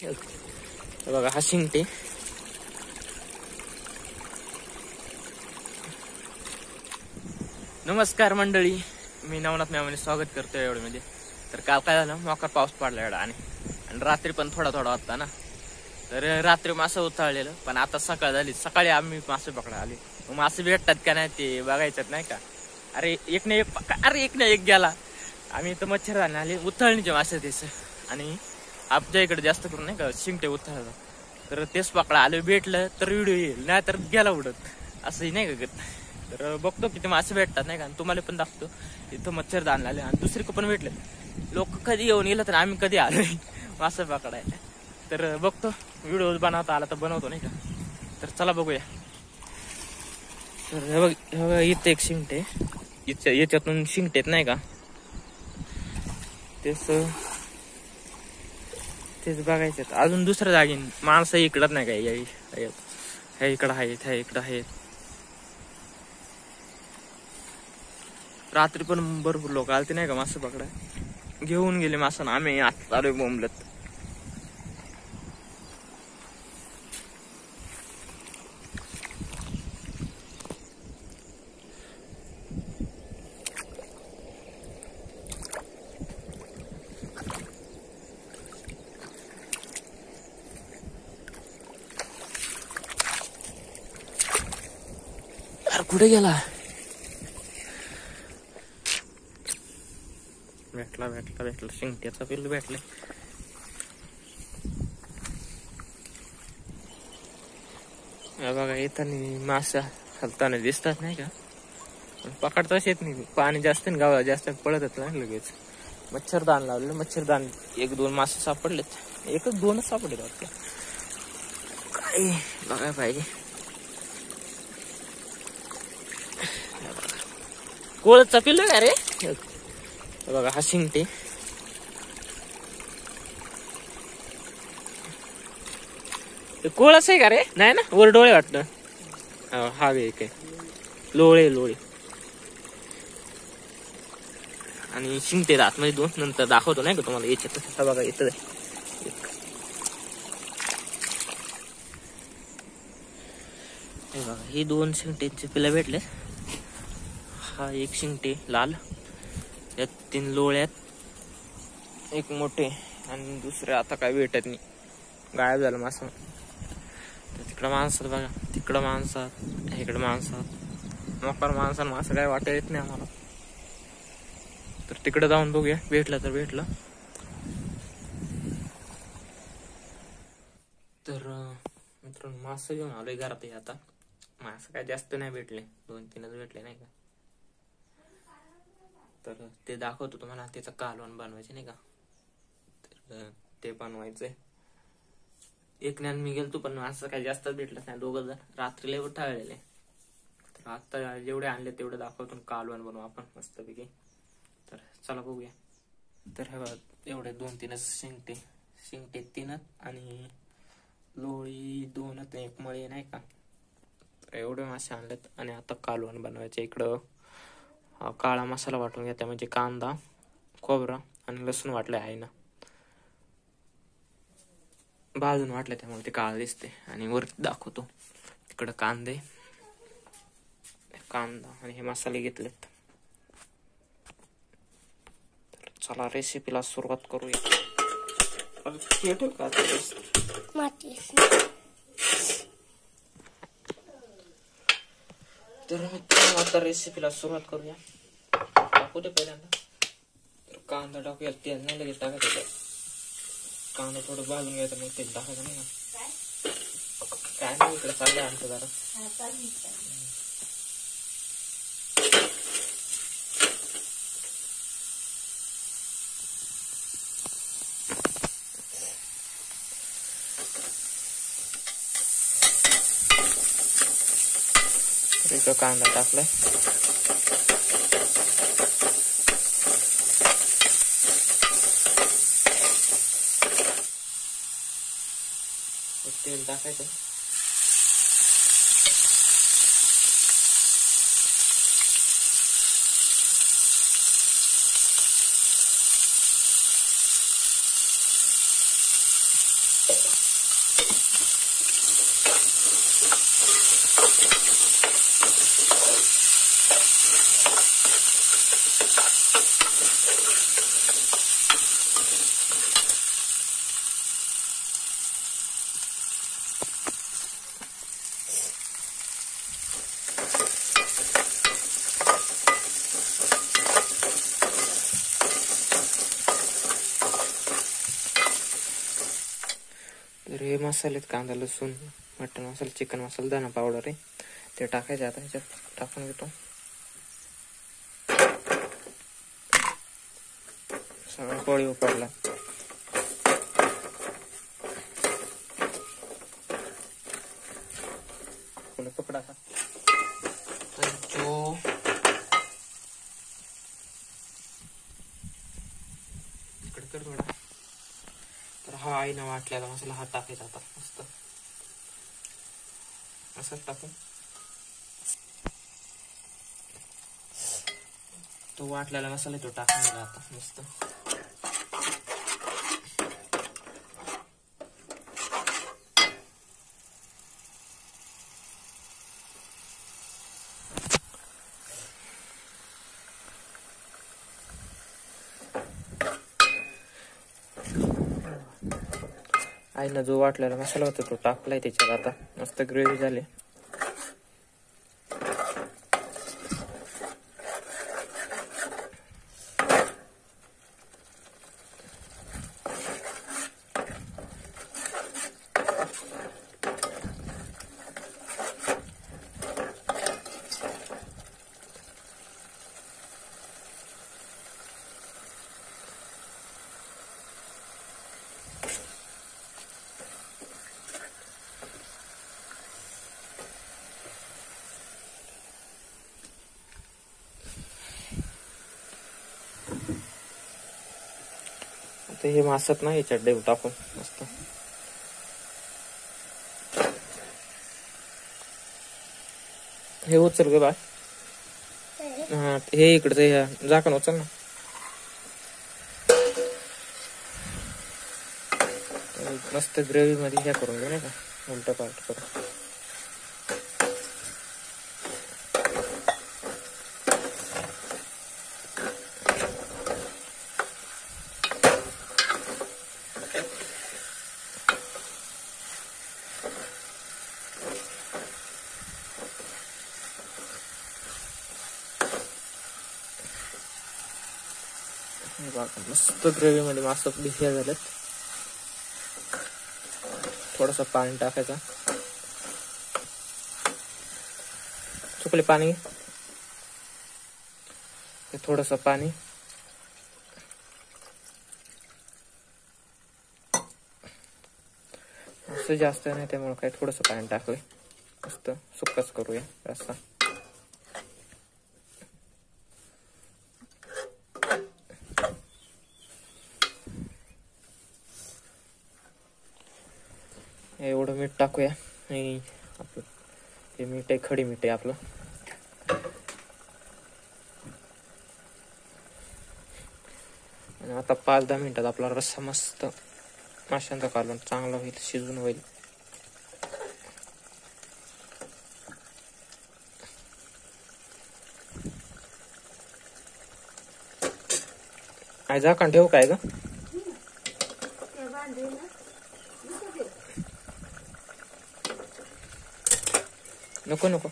हे बघा हा शिंगटे. नमस्कार मंडळी, मी नवनाथ मॅमने स्वागत करतोय एवढं म्हणजे. तर काल काय झालं, मोकार पाऊस पडला एवढा आणि रात्री पण थोडा थोडा होता ना. तर रात्री मासे उतरलेलं, पण आता सकाळ झाली. सकाळी आम्ही मासे पकडा आले. मासे भेटतात का नाही ते बघायचं नाही का. अरे एक ना एक गेला. आम्ही तर मच्छर आले उतरणीचे मासे तेच. आणि आपल्या इकडे जास्त करून नाही का शिंगटे उतरतात. तर तेच पकडा आले, भेटलं तर व्हिडिओ येईल, नाही तर गेला उडत. असंही नाही का. तर बघतो किती मासे भेटतात नाही का, आणि तुम्हाला पण दाखवतो. इथं मच्छरदान आले आणि दुसरीकडे पण भेटले. लोक कधी येऊन गेलं तर आम्ही कधी आलोय मासे पकडायला. तर बघतो व्हिडिओ बनवता आला तर बनवतो नाही का. तर चला बघूया. तर हे बघ इथं एक शिंगटे, याच्यातून शिंगटेत नाही का. तेच बघायचं. अजून दुसऱ्या जागी माणसं इकडत नाही काय. ह्या इकडं आहेत, ह्या इकडं आहेत. रात्री पण भरपूर लोक आलते नाही का मासे पकडाय, घेऊन गेले मासा. आम्ही आता आलोय बोंबलत. कुठे गेला. भेटला शिंगट्याचा पिल्लू भेटले. बघा इथं मासा हलताना दिसतात नाही का, पकडताच येत नाही. पाणी जास्त गावा जास्त पळतच नाही लगेच. मच्छरदान लावलेलं, मच्छरदान 1-2 मासे सापडलेत. 1-2च सापडले वाटते. काय बघायला पाहिजे. कोळचा पिल्लू का रे. बघा हा शिंगटे. कोळच आहे का रे. नाही ना, वर डोळे वाटतं. हा एक आहे. लोळे आणि शिंगटे आतमध्ये 2. नंतर दाखवतो नाही का तुम्हाला याच्यात. हा बघा इथं हे बघा, हे 2 शिंगटेचे पिल्लं भेटले. हा एक शिंगटे लाल, यात 3 लोळ्यात, एक मोठे आणि दुसरे आता काय भेटत नाही, गायब झालं मासा. तिकडं माणसात बघा, तिकडं माणसात, इकडं माणसात. मोकार माणसानं मासं काय वाटत येत नाही आम्हाला. तर तिकडे जाऊन बघूया, भेटलं तर भेटलं. तर मित्रांनो मासं घेऊन आलोय घरात. आता मासं काय जास्त नाही भेटले, 2-3च भेटले नाही का. तर ते दाखवतो तुम्हाला. त्याचं कालवण बनवायचे नाही का. तर ते बनवायचंय. एकण्यान मी गेलतो, पण असं काही जास्त भेटलं नाही. 2 जण रात्रीला उठाळलेले. तर आता जेवढे आणले तेवढे दाखवतो. कालवण बनवू आपण मस्तपैकी. तर चला बघूया. तर हे बघा, एवढे 2-3च शिंगटे 3 आणि लोळी 2, 1 मळी नाही का. तर एवढे मासे आणलेत आणि आता कालवण बनवायचे. इकडं काळा मसाला वाटून घ्या, म्हणजे कांदा, खोबरा आणि लसूण वाटले आहे ना, भाजून वाटले, त्यामुळे ते काळं दिसते. आणि वर दाखवतो इकडं कांदा आणि हे मसाले घेतलेत. तर चला रेसिपीला सुरुवात करूया. तर मित्रांनो आता रेसिपीला सुरुवात करूया. टाकू दे पहिल्यांदा. तर कांदा टाकूया. तेल नाही लगेच टाकायचं. कांदा थोडं भाजून घ्यायचं, मग तेल टाकायचं नाही का. काय नाही, इकडे चाललंय आमचं जरा. इकडं कांदा टाकलाय. तेल टाकायचं. तर हे मसालेत कांदा लसूण मटन मसाला चिकन मसाला धना पावडर आहे ते टाकायचे. आता ह्याच्यात टाकून घेतो. सगळं पोळी उकडला. पकडा तर जो इकडे कर थोडा. तर हा आईनं वाटलेला मसाला हा टाकायचा. आता मस्त असंच टाकून तो वाटलेला मसाला तो टाकून दिला. आता मस्त आईनं जो वाटलेला मसाला होता तो टाकलाय त्याच्यात. आता मस्त ग्रेव्ही झाली. आता हे मासत ना याच्यात देऊ टाकून मस्त. हे उचल ग बा. हा हे इकडचं झाकण उचल ना. मस्त ग्रेव्ही मध्ये हे करून घेऊ नाही का उलट पालट करून. मस्त ग्रेव्ही मध्ये मासे हे झालेत. थोडस पाणी टाकायचं. चुकले पाणी. थोडस पाणी. असं जास्त नाही त्यामुळे काय थोडस पाणी टाकूया. मस्त सुक्काच करूया रस्सा. एवढं मीठ टाकूया. आणि आपलं हे मीठ आहे खडी मीठ आहे आपलं. आणि आता 5-10 मिनिटात आपला रस्सा मस्त माशांचा कालवण चांगला होईल शिजून होईल. झाकण ठेवू काय ग. नको नको.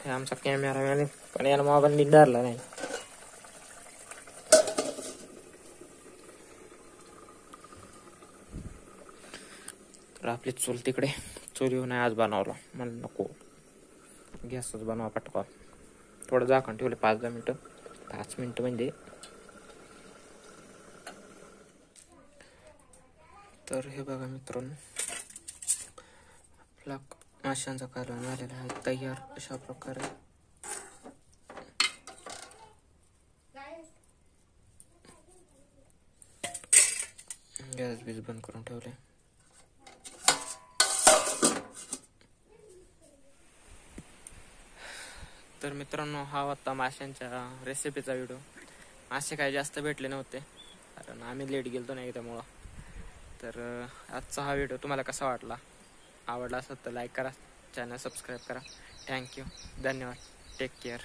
हे आमचा कॅमेरामॅन पण याला मोबाईल नीट धरला नाही. तर आपली चूल तिकडे चुलीवर नाही आज बनवला. मला नको गॅसच बनवा पटका. थोडं झाकण ठेवले 5-10 मिनिटं. 5 मिनिटं म्हणजे. तर हे बघा मित्रांनो आपला माशांचा कालवण झालेला आहे तयार अशा प्रकारे. गॅस बीज बंद करून ठेवले. तर मित्रांनो हा होता माशांच्या रेसिपीचा व्हिडिओ. मासे काही जास्त भेटले नव्हते कारण आम्ही लेट गेलतो नाही त्यामुळं. तर आजचा हा व्हिडिओ तुम्हाला कसा वाटला. आवडला असेल तर लाईक करा. चॅनल सबस्क्राईब करा. थँक्यू. धन्यवाद. Take care.